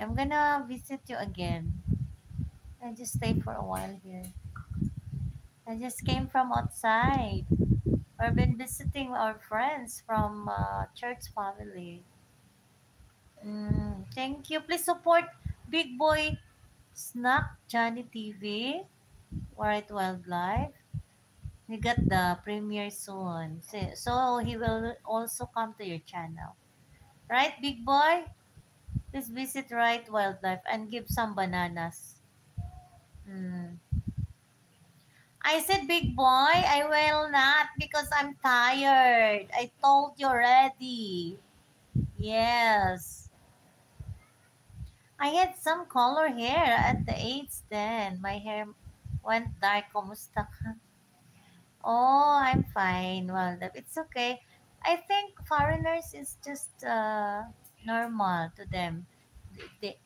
I'm gonna visit you again. I just stay for a while here. I just came from outside. I've been visiting our friends from church family. Thank you. Please support Big Boy Snack Johnny TV, White Wildlife. We got the premiere soon. So he will also come to your channel. Right, Big Boy? Please visit Right Wildlife and give some bananas. Mm. I said, Big Boy, I will not because I'm tired. I told you already. Yes. I had some color hair at the age then. My hair went dark. Kumusta ka? Oh, I'm fine. Well, it's okay. I think foreigners is just normal to them. They,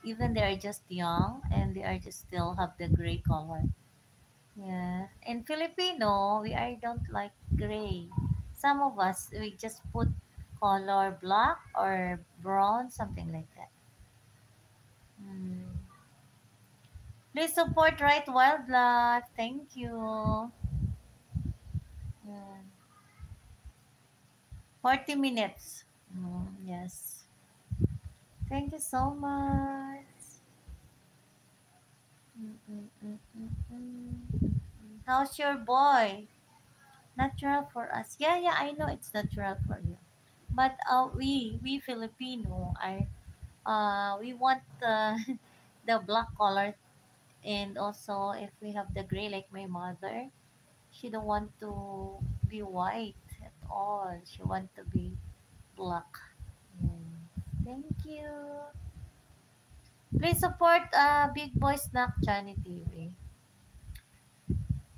even they are just young and they are just still have the gray color. Yeah. In Filipino, we I don't like gray. Some of us we just put color black or brown, something like that. Mm. Please support Right Wildlife. Thank you. Yeah. 40 minutes. Yes. Thank you so much. Mm, mm, mm, mm, mm. How's your boy? Natural for us. Yeah, yeah, I know it's natural for you. But we Filipino are we want the black color, and also if we have the gray like my mother, she don't want to be white at all. She want to be black. Mm. Thank you. Please support Big Boy Snack Johnny TV.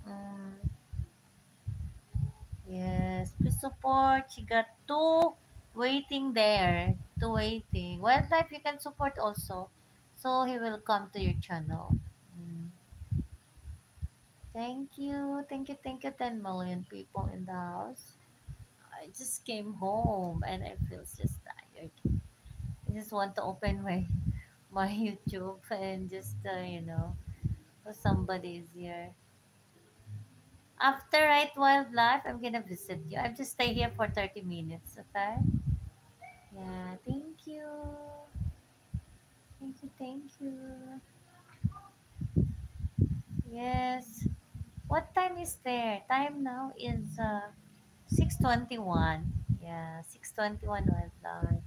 Mm, yes, please support. She got two waiting there. Two waiting. Wildlife you can support also. So he will come to your channel. Mm. Thank you. Thank you. Thank you. 10 million people in the house. I just came home and I feel just tired. I just want to open my YouTube and just so somebody is here. After Right Wildlife, I'm gonna visit you. I'll just stay here for 30 minutes, okay? Yeah, thank you. Thank you, thank you. Yes. What time is there? Time now is 6:21. Yeah, 6:21 Wildlife.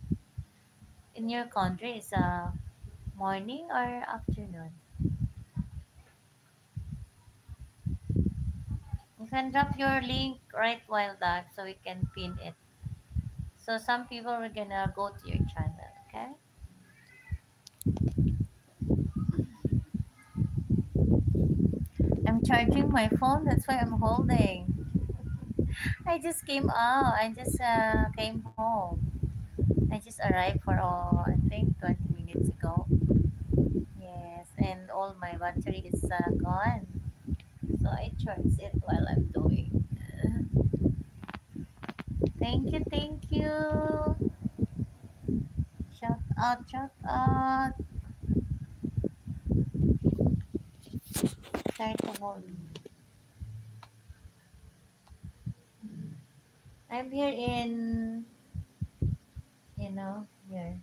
In your country is morning or afternoon? You can drop your link Right Wildlife so we can pin it. So some people are gonna go to your channel, okay? I'm charging my phone, that's why I'm holding. I just came out. I just came home. I just arrived for I think 20 minutes ago. Yes, and all my battery is gone. So I charge it while I'm doing. Thank you, thank you. Shout out, shout out. Try to hold. I'm here in, here.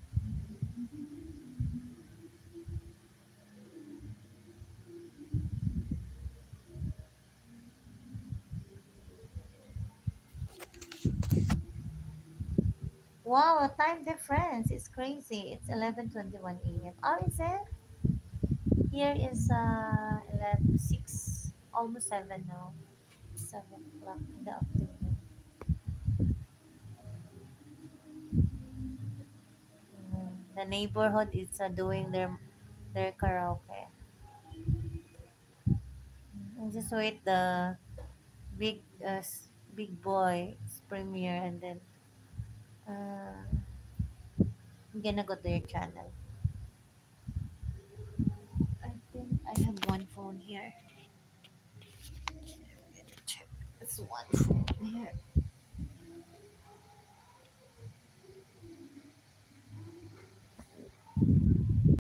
Wow, time difference. It's crazy. It's 11:21 a.m. Oh, is it? Here is 11, 6, almost 7 now. 7 o'clock in the afternoon. The neighborhood is doing their karaoke. And just wait the big big boy's premiere, and then uh, I'm gonna go to your channel. I think I have one phone here. Check. It's one phone here.